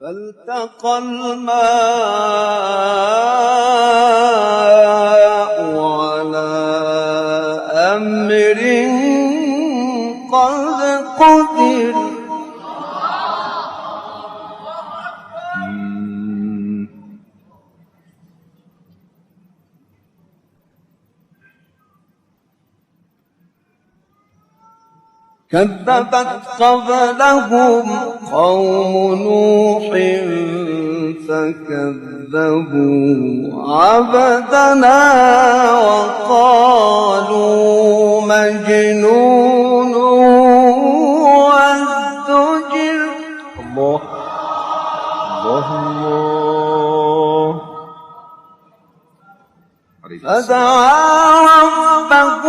فالتقى الماء على أمر قد قدر كذبت قبلهم قوم نوح فكذبوا عبدنا وقالوا مجنون وازدجر. الله الله الله. فدعا ربه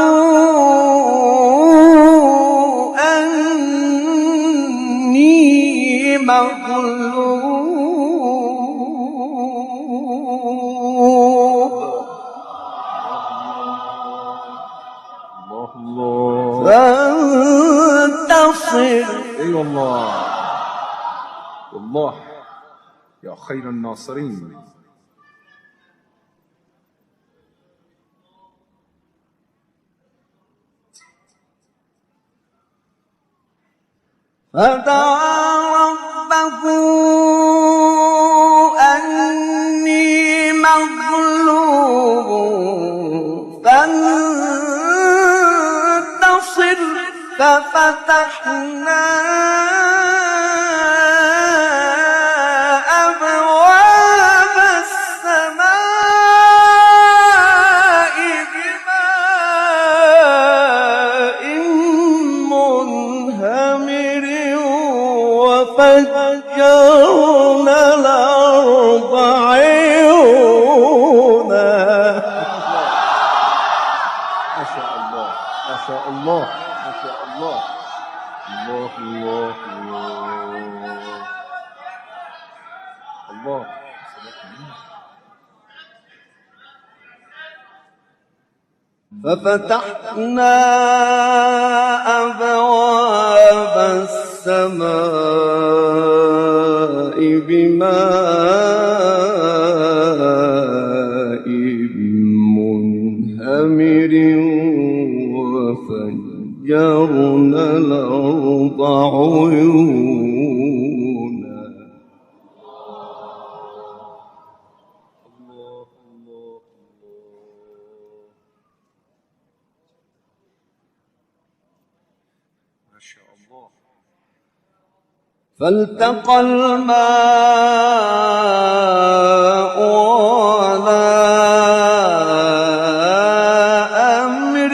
مغلوب فانتصر. اي والله والله يا خير الناصرين. فدعا ربه أني مغلوب فانتصر ففتحنا أبواب السماء بماء منهمر وفجرنا الأرض عيونا. ما شاء الله ما شاء الله ما شاء الله. الله الله الله الله. ففتحنا أبواب السماء بماء منهمر وفجرنا الأرض عيونا. فالتقى الماء على أمر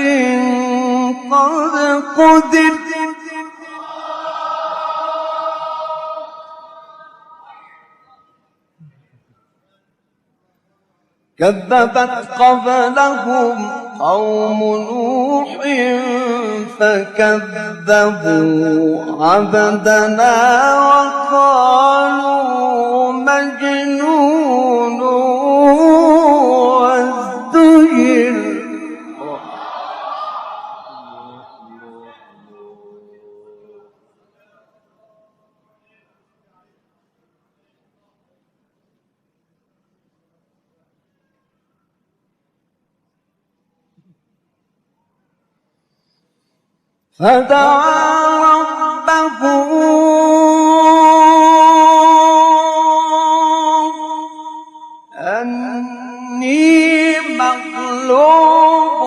قد قدر كذبت قبلهم قوم نوح فكذبوا عبدنا وقالوا مجنون وازدجر. فدعا ربه أني مغلوب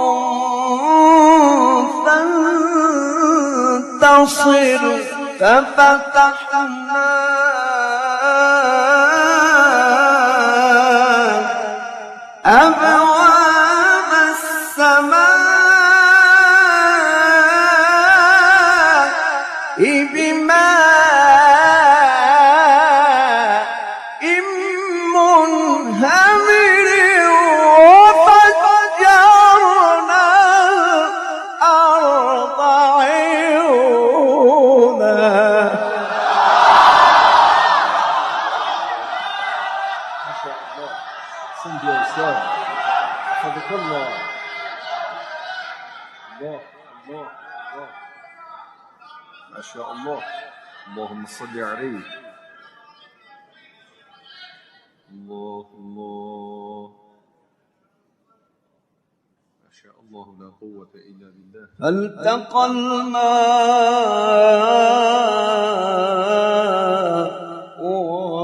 فانتصر ففتحنا أبواب السماء بماء منهمر وفجرنا الأرض عيونا. ما شاء الله. سند يا أستاذ حفظك الله. الله الله الله ما شاء الله. اللهم صل عليه. الله لا قوة إلا بالله. فالتقى الماء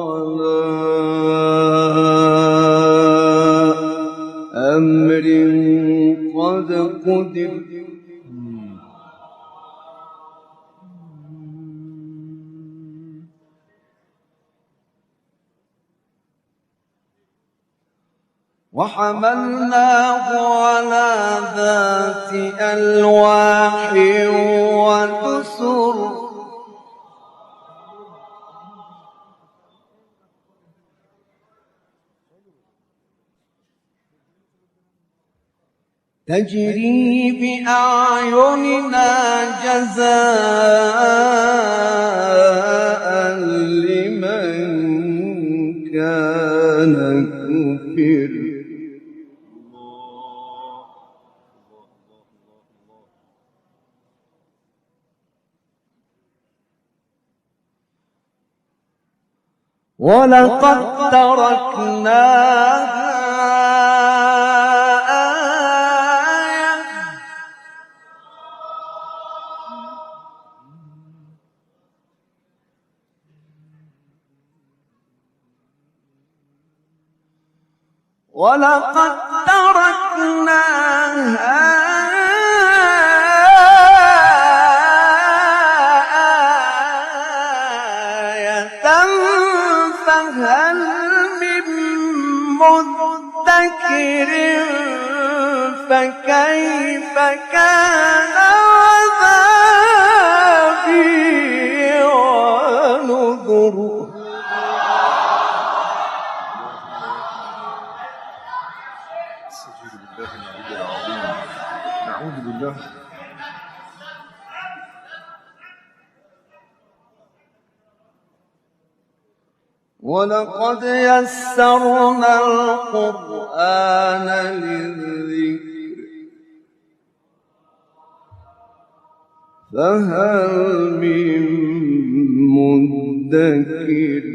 على أمر قد قدر وحملناه على ذات ألواح ودسر تجري بأعيننا جزاء لمن كان كفر. ولقد تركناها آية ولقد تركناها فهل من مدكر فكيف كان عذابي ونذر. استجيب بالله العلي العظيم. نعوذ بالله. ولقد يسرنا القرآن للذكر فهل من مدكر